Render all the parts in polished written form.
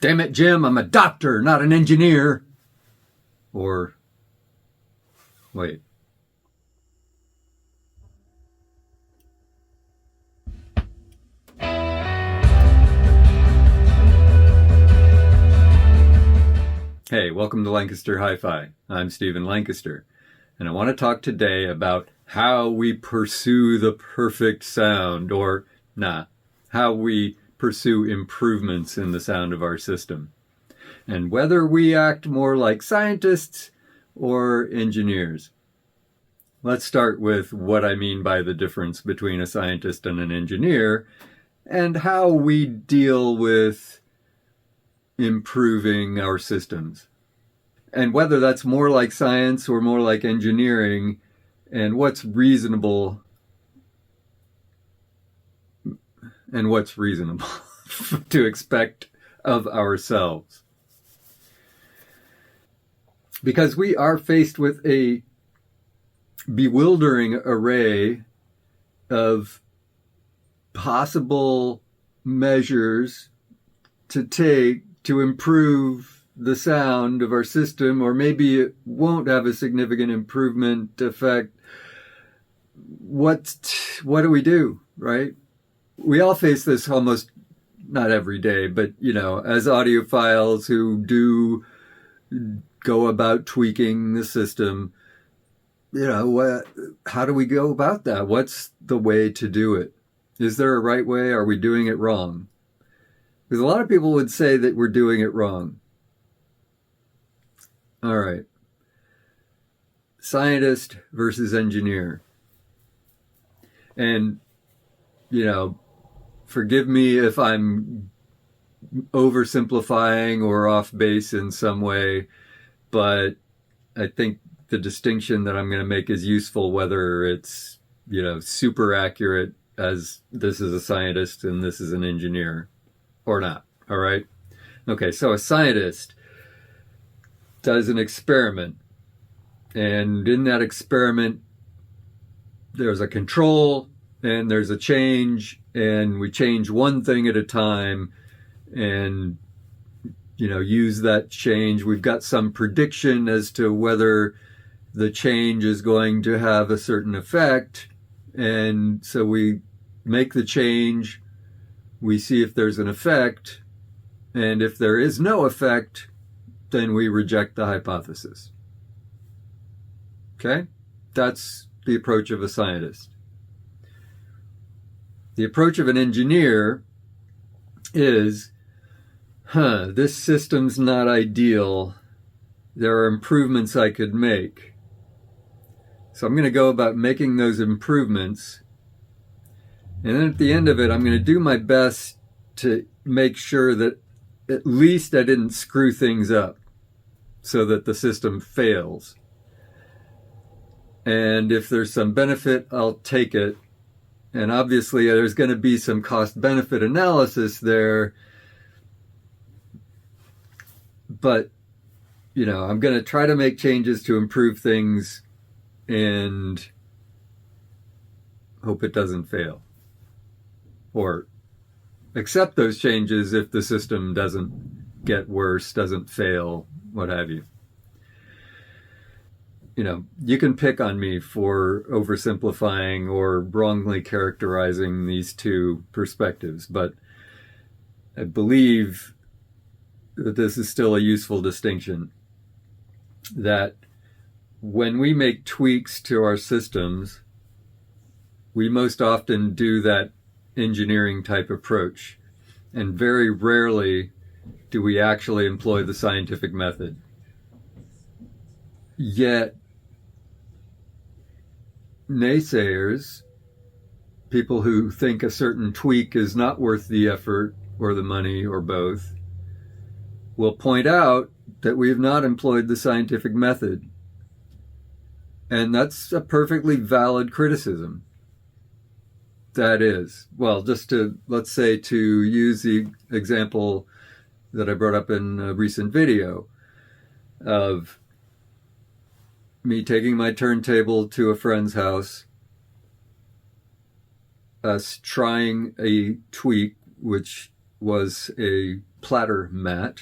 Damn it, Jim, I'm a doctor, not an engineer. Or, wait. Hey, welcome to Lancaster Hi-Fi. I'm Stephen Lancaster, and I want to talk today about how we pursue the perfect sound, or how we pursue improvements in the sound of our system, and whether we act more like scientists or engineers. Let's start with what I mean by the difference between a scientist and an engineer, and how we deal with improving our systems. And whether that's more like science or more like engineering, and what's reasonable to expect of ourselves. Because we are faced with a bewildering array of possible measures to take to improve the sound of our system, or maybe it won't have a significant improvement effect. What do we do, right? We all face this almost, not every day, but, as audiophiles who do go about tweaking the system, how do we go about that? What's the way to do it? Is there a right way? Are we doing it wrong? Because a lot of people would say that we're doing it wrong. All right. Scientist versus engineer. And, forgive me if I'm oversimplifying or off base in some way, but I think the distinction that I'm going to make is useful, whether it's, super accurate as this is a scientist and this is an engineer or not. All right. Okay. So a scientist does an experiment, and in that experiment, there's a control and there's a change, and we change one thing at a time and, use that change. We've got some prediction as to whether the change is going to have a certain effect. And so we make the change, we see if there's an effect, and if there is no effect, then we reject the hypothesis. Okay? That's the approach of a scientist. The approach of an engineer is, this system's not ideal. There are improvements I could make. So I'm going to go about making those improvements. And then at the end of it, I'm going to do my best to make sure that at least I didn't screw things up so that the system fails. And if there's some benefit, I'll take it. And obviously there's going to be some cost-benefit analysis there. But, I'm going to try to make changes to improve things and hope it doesn't fail. Or accept those changes if the system doesn't get worse, doesn't fail, what have you. You can pick on me for oversimplifying or wrongly characterizing these two perspectives, but I believe that this is still a useful distinction. That when we make tweaks to our systems, we most often do that engineering type approach, and very rarely do we actually employ the scientific method. Yet naysayers, people who think a certain tweak is not worth the effort or the money or both, will point out that we have not employed the scientific method. And that's a perfectly valid criticism. That is, well, let's say to use the example that I brought up in a recent video of me taking my turntable to a friend's house, us trying a tweak, which was a platter mat,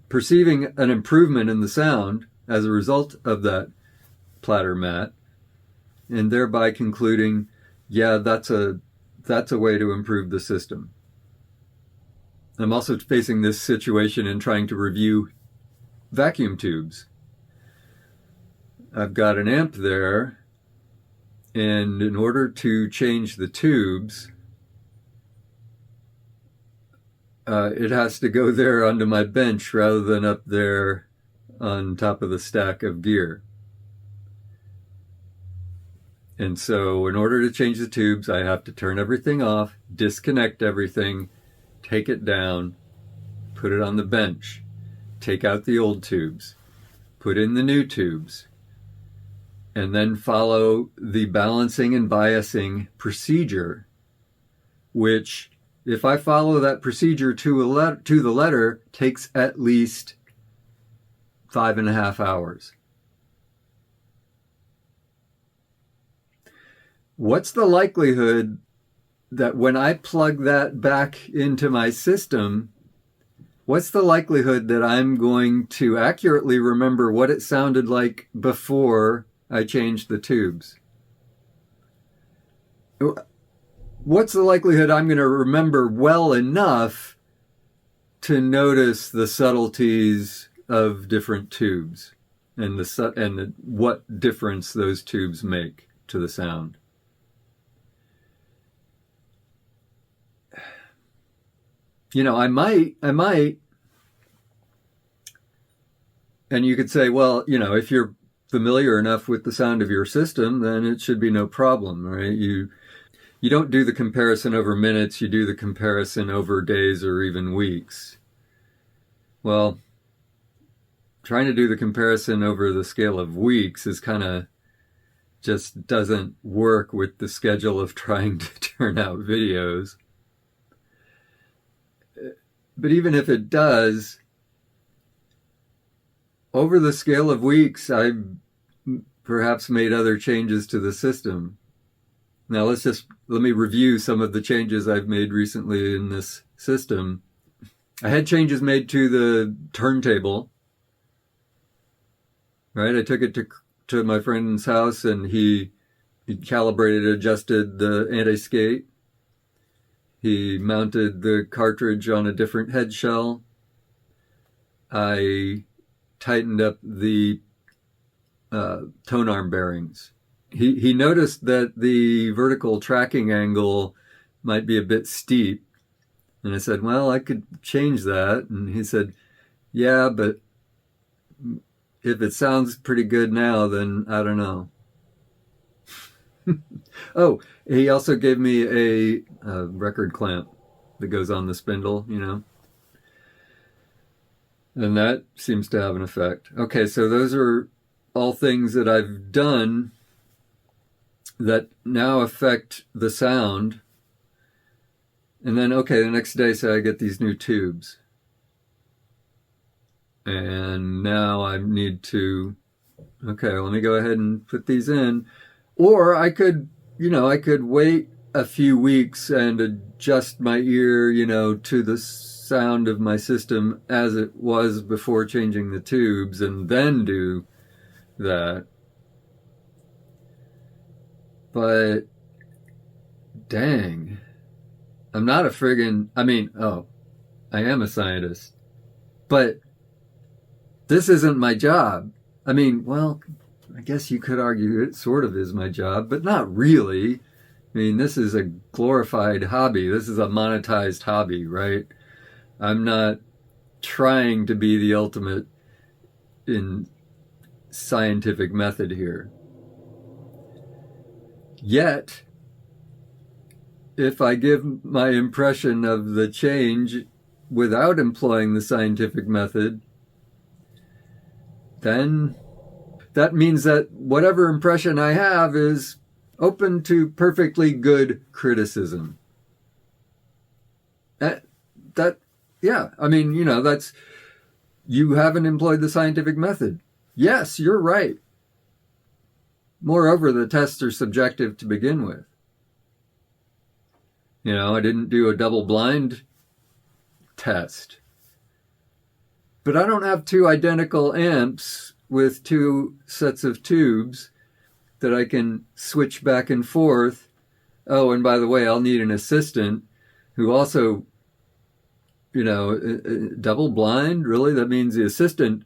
perceiving an improvement in the sound as a result of that platter mat, and thereby concluding, yeah, that's a way to improve the system. I'm also facing this situation in trying to review vacuum tubes. I've got an amp there, and in order to change the tubes, it has to go there onto my bench rather than up there on top of the stack of gear. And so in order to change the tubes, I have to turn everything off, disconnect everything, take it down, put it on the bench, take out the old tubes, put in the new tubes, and then follow the balancing and biasing procedure, which, if I follow that procedure to the letter, takes at least 5.5 hours. What's the likelihood that when I plug that back into my system, what's the likelihood that I'm going to accurately remember what it sounded like before I changed the tubes? What's the likelihood I'm going to remember well enough to notice the subtleties of different tubes and what difference those tubes make to the sound? I might, and you could say, well, if you're familiar enough with the sound of your system, then it should be no problem, right? You don't do the comparison over minutes, you do the comparison over days or even weeks. Well, trying to do the comparison over the scale of weeks is kind of just doesn't work with the schedule of trying to turn out videos. But even if it does, over the scale of weeks, I've perhaps made other changes to the system. Now let me review some of the changes I've made recently in this system. I had changes made to the turntable. Right? I took it to my friend's house and he calibrated, adjusted the anti-skate. He mounted the cartridge on a different head shell. I tightened up the tone arm bearings. He noticed that the vertical tracking angle might be a bit steep. And I said, well, I could change that. And he said, yeah, but if it sounds pretty good now, then I don't know. Oh, he also gave me a record clamp that goes on the spindle, And that seems to have an effect. Okay, so those are all things that I've done that now affect the sound. And then, okay, the next day, say I get these new tubes. And now I need to, okay, let me go ahead and put these in. Or I could wait a few weeks and adjust my ear, to the sound of my system as it was before changing the tubes and then do that. But dang, I'm not a friggin', I am a scientist, but this isn't my job. Well, I guess you could argue it sort of is my job, but not really. This is a glorified hobby. This is a monetized hobby, right? I'm not trying to be the ultimate in scientific method here. Yet, if I give my impression of the change without employing the scientific method, then that means that whatever impression I have is open to perfectly good criticism. That's, you haven't employed the scientific method. Yes, you're right. Moreover, the tests are subjective to begin with. I didn't do a double blind test. But I don't have two identical amps with two sets of tubes that I can switch back and forth. Oh, and by the way, I'll need an assistant who also, double blind, really? That means the assistant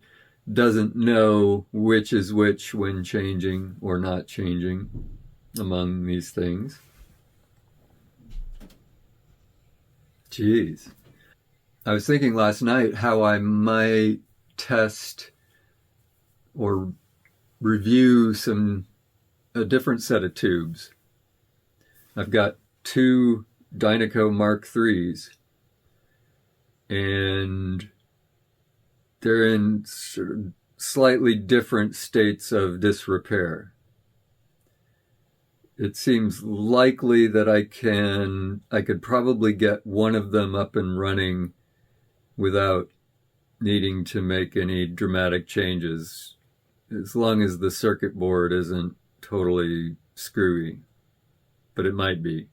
doesn't know which is which when changing or not changing among these things. Jeez. I was thinking last night how I might test or review a different set of tubes. I've got two Dynaco Mark IIIs, and they're in sort of slightly different states of disrepair. It seems likely that I could probably get one of them up and running without needing to make any dramatic changes, as long as the circuit board isn't totally screwy, but it might be.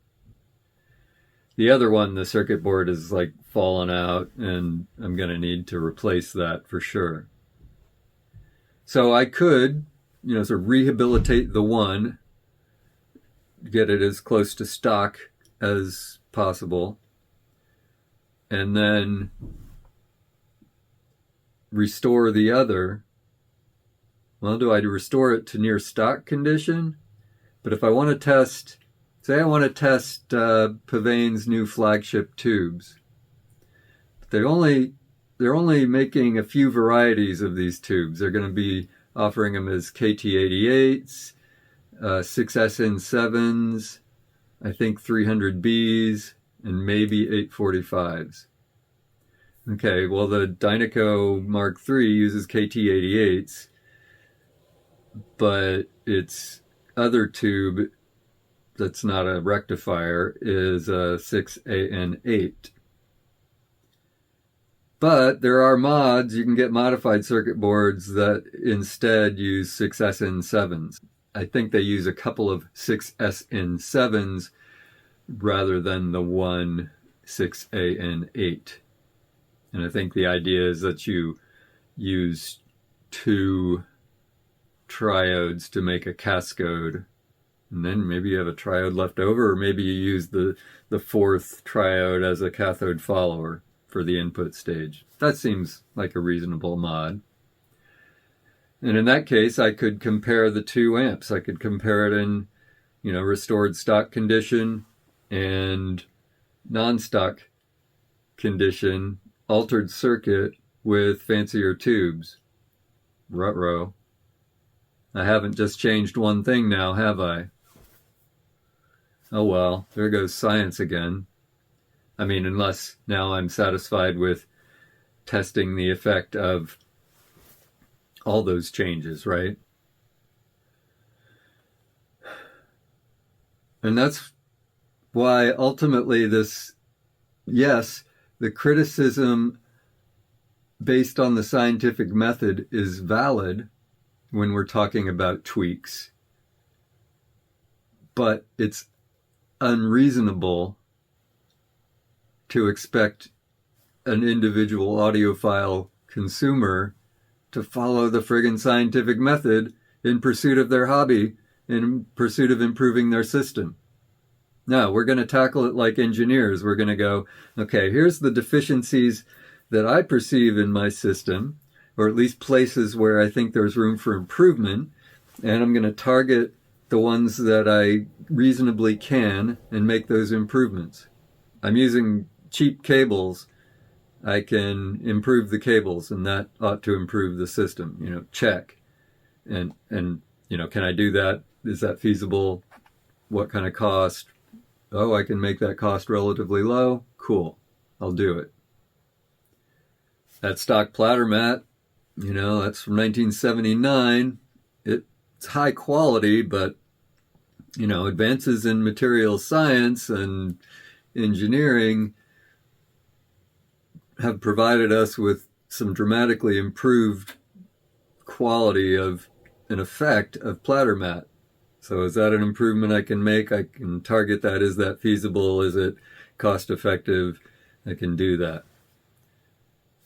The other one, the circuit board is like fallen out, and I'm going to need to replace that for sure. So I could, sort of rehabilitate the one, get it as close to stock as possible, and then restore the other. Well, do I restore it to near stock condition? But if I want to test, say I want to test Pavain's new flagship tubes, they're only making a few varieties of these tubes. They're going to be offering them as KT88s, 6SN7s, I think 300Bs, and maybe 845s. Okay, well, the Dynaco Mark III uses KT88s, but its other tube that's not a rectifier is a 6AN8. But there are mods, you can get modified circuit boards that instead use 6SN7s. I think they use a couple of 6SN7s rather than the one 6AN8. And I think the idea is that you use two triodes to make a cascode, and then maybe you have a triode left over, or maybe you use the fourth triode as a cathode follower for the input stage. That seems like a reasonable mod. And in that case, I could compare the two amps. I could compare it in, restored stock condition and non-stock condition, altered circuit with fancier tubes. Ruh-roh. I haven't just changed one thing now, have I? Oh well, there goes science again. I mean, unless now I'm satisfied with testing the effect of all those changes, right? And that's why ultimately the criticism based on the scientific method is valid when we're talking about tweaks, but it's unreasonable to expect an individual audiophile consumer to follow the friggin' scientific method in pursuit of their hobby, in pursuit of improving their system. No, we're going to tackle it like engineers. We're going to go, okay, here's the deficiencies that I perceive in my system, or at least places where I think there's room for improvement, and I'm going to target the ones that I reasonably can and make those improvements. I'm using cheap cables. I can improve the cables, and that ought to improve the system. Check. And can I do that? Is that feasible? What kind of cost? Oh, I can make that cost relatively low. Cool. I'll do it. That stock platter mat, that's from 1979. It's high quality, but, advances in materials science and engineering have provided us with some dramatically improved quality of an effect of platter mat. So is that an improvement I can make? I can target that. Is that feasible? Is it cost effective? I can do that.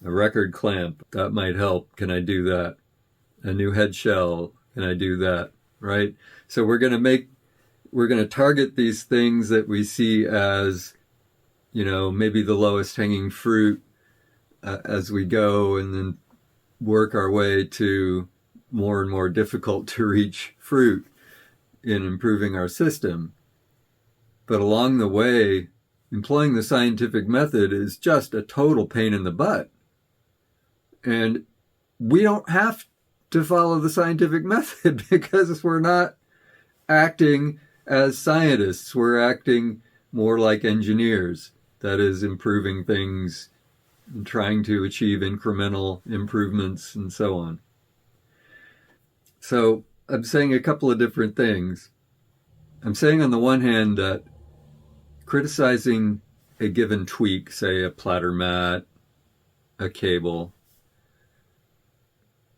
A record clamp, that might help. Can I do that? A new head shell, can I do that? Right? So we're going to target these things that we see as, maybe the lowest hanging fruit as we go, and then work our way to more and more difficult to reach fruit in improving our system. But along the way, employing the scientific method is just a total pain in the butt. And we don't have to follow the scientific method because we're not acting as scientists. We're acting more like engineers. That is, improving things and trying to achieve incremental improvements and so on. So I'm saying a couple of different things. I'm saying on the one hand that criticizing a given tweak, say a platter mat, a cable,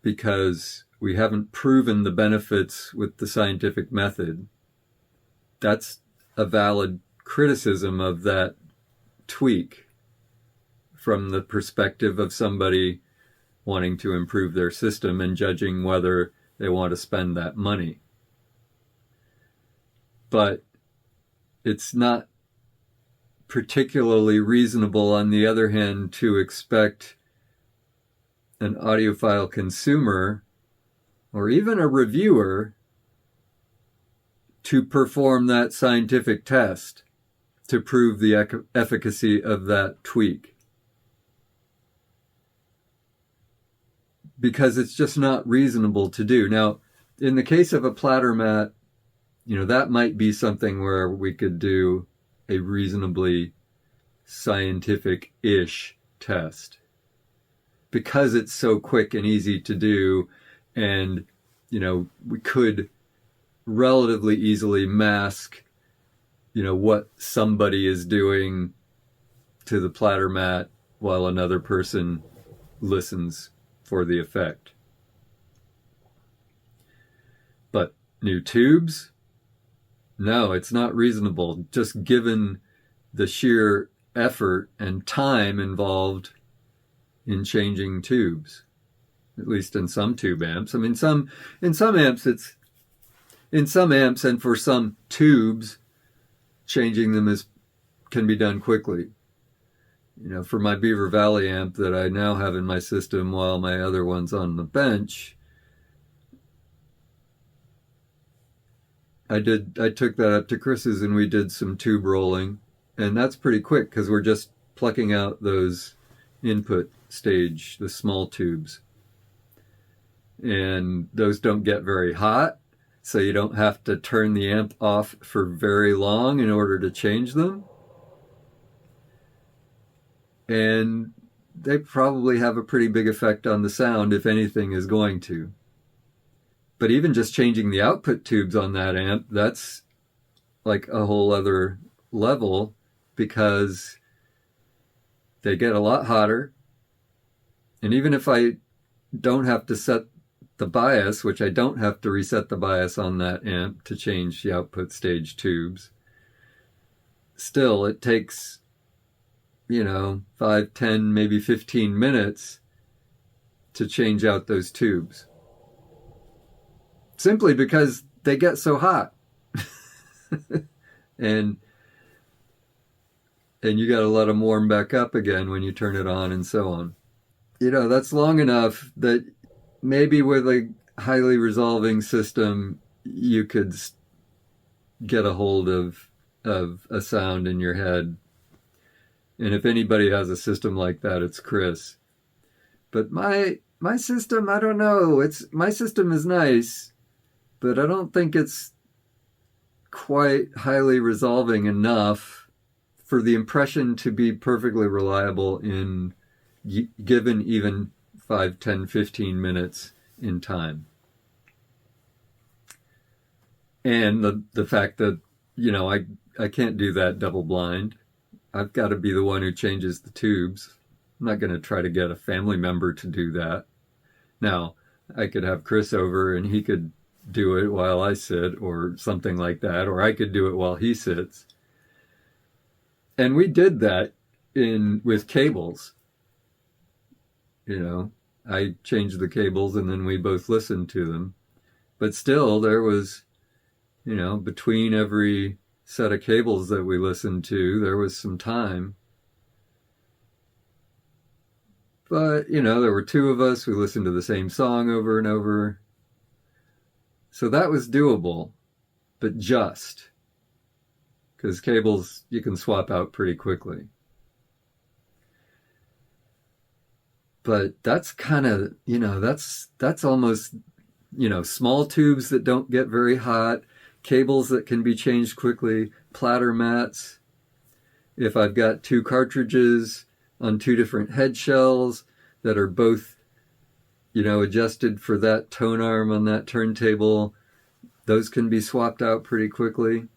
because we haven't proven the benefits with the scientific method, that's a valid criticism of that tweak from the perspective of somebody wanting to improve their system and judging whether they want to spend that money. But it's not particularly reasonable, on the other hand, to expect an audiophile consumer or even a reviewer to perform that scientific test to prove the efficacy of that tweak. Because it's just not reasonable to do. Now, in the case of a platter mat, that might be something where we could do a reasonably scientific-ish test. Because it's so quick and easy to do, and, we could relatively easily mask, what somebody is doing to the platter mat while another person listens for the effect. But new tubes? No, it's not reasonable, just given the sheer effort and time involved in changing tubes, at least in some tube amps. I mean, in some amps and for some tubes, changing them can be done quickly. For my Beaver Valley amp that I now have in my system while my other one's on the bench, I took that up to Chris's and we did some tube rolling, and that's pretty quick because we're just plucking out those input stage, the small tubes. And those don't get very hot, so you don't have to turn the amp off for very long in order to change them. And they probably have a pretty big effect on the sound, if anything is going to. But even just changing the output tubes on that amp, that's like a whole other level, because they get a lot hotter. And even if I don't have to set the bias, which I don't have to reset the bias on that amp to change the output stage tubes, still it takes 5, 10, maybe 15 minutes to change out those tubes. Simply because they get so hot. and you got to let them warm back up again when you turn it on and so on. That's long enough that maybe with a highly resolving system, you could get a hold of a sound in your head. And if anybody has a system like that, it's Chris. But my system, I don't know. My system is nice, but I don't think it's quite highly resolving enough for the impression to be perfectly reliable in given even 5, 10, 15 minutes in time. And the fact that, I can't do that double blind. I've got to be the one who changes the tubes. I'm not going to try to get a family member to do that. Now, I could have Chris over and he could do it while I sit or something like that, or I could do it while he sits. And we did that with cables. you know, I changed the cables and then we both listened to them. But still, there was, you know, between every set of cables that we listened to, there was some time. But, you know, there were two of us. We listened to the same song over and over. So that was doable, but just. Because cables you can swap out pretty quickly. But that's kind of, you know, that's almost, you know, small tubes that don't get very hot, cables that can be changed quickly, platter mats. If I've got two cartridges on two different head shells that are both, you know, adjusted for that tone arm on that turntable, those can be swapped out pretty quickly.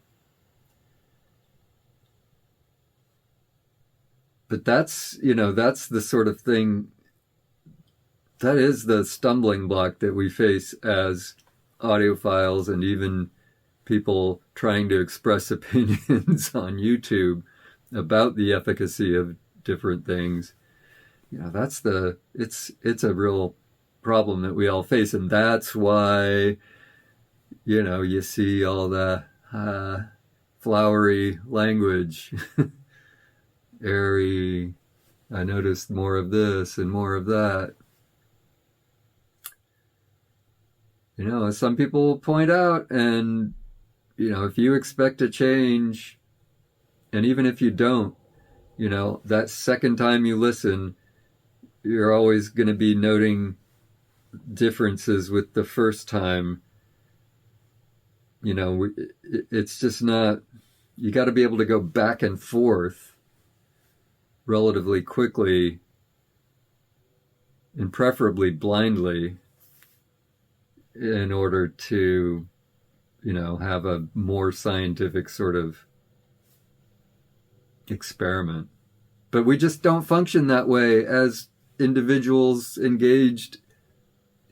But that's, you know, that's the sort of thing, that is the stumbling block that we face as audiophiles and even people trying to express opinions on YouTube about the efficacy of different things. You know, that's it's a real problem that we all face. And that's why, you know, you see all the flowery language, airy, I noticed more of this and more of that. You know, some people will point out, and, you know, if you expect a change, and even if you don't, you know, that second time you listen, you're always going to be noting differences with the first time. You know, it's just not, you got to be able to go back and forth relatively quickly and preferably blindly in order to, you know, have a more scientific sort of experiment. But we just don't function that way as individuals engaged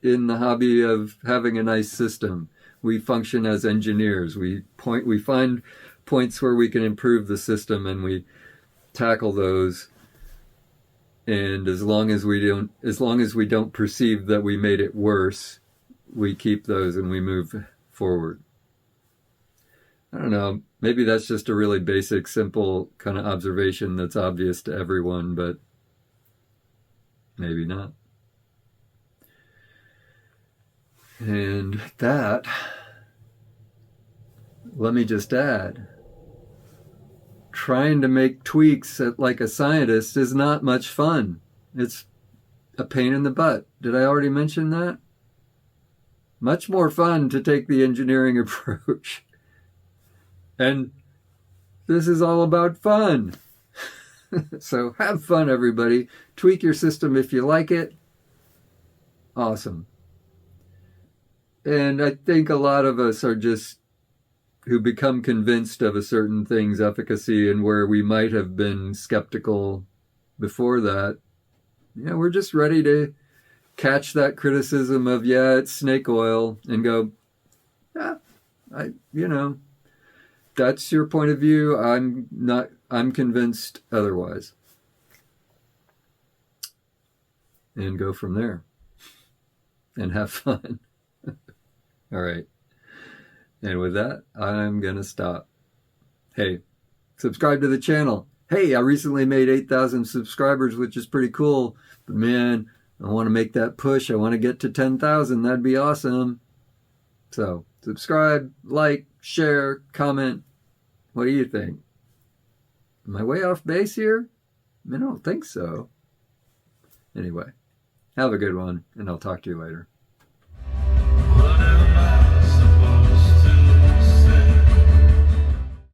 in the hobby of having a nice system. We function as engineers. We find points where we can improve the system and we tackle those. And as long as we don't perceive that we made it worse, we keep those and we move forward. I don't know, maybe that's just a really basic, simple kind of observation that's obvious to everyone, but maybe not. And that, let me just add, trying to make tweaks like a scientist is not much fun. It's a pain in the butt. Did I already mention that? Much more fun to take the engineering approach. And this is all about fun. So have fun, everybody. Tweak your system if you like it. Awesome. And I think a lot of us are just, who become convinced of a certain thing's efficacy and where we might have been skeptical before that, you know, we're just ready to catch that criticism of, yeah, it's snake oil, and go, yeah, you know, that's your point of view. I'm convinced otherwise. And go from there. And have fun. All right. And with that, I'm going to stop. Hey, subscribe to the channel. Hey, I recently made 8,000 subscribers, which is pretty cool. But man, I want to make that push. I want to get to 10,000. That'd be awesome. So subscribe, like, share, comment. What do you think? Am I way off base here? I don't think so. Anyway, have a good one, and I'll talk to you later.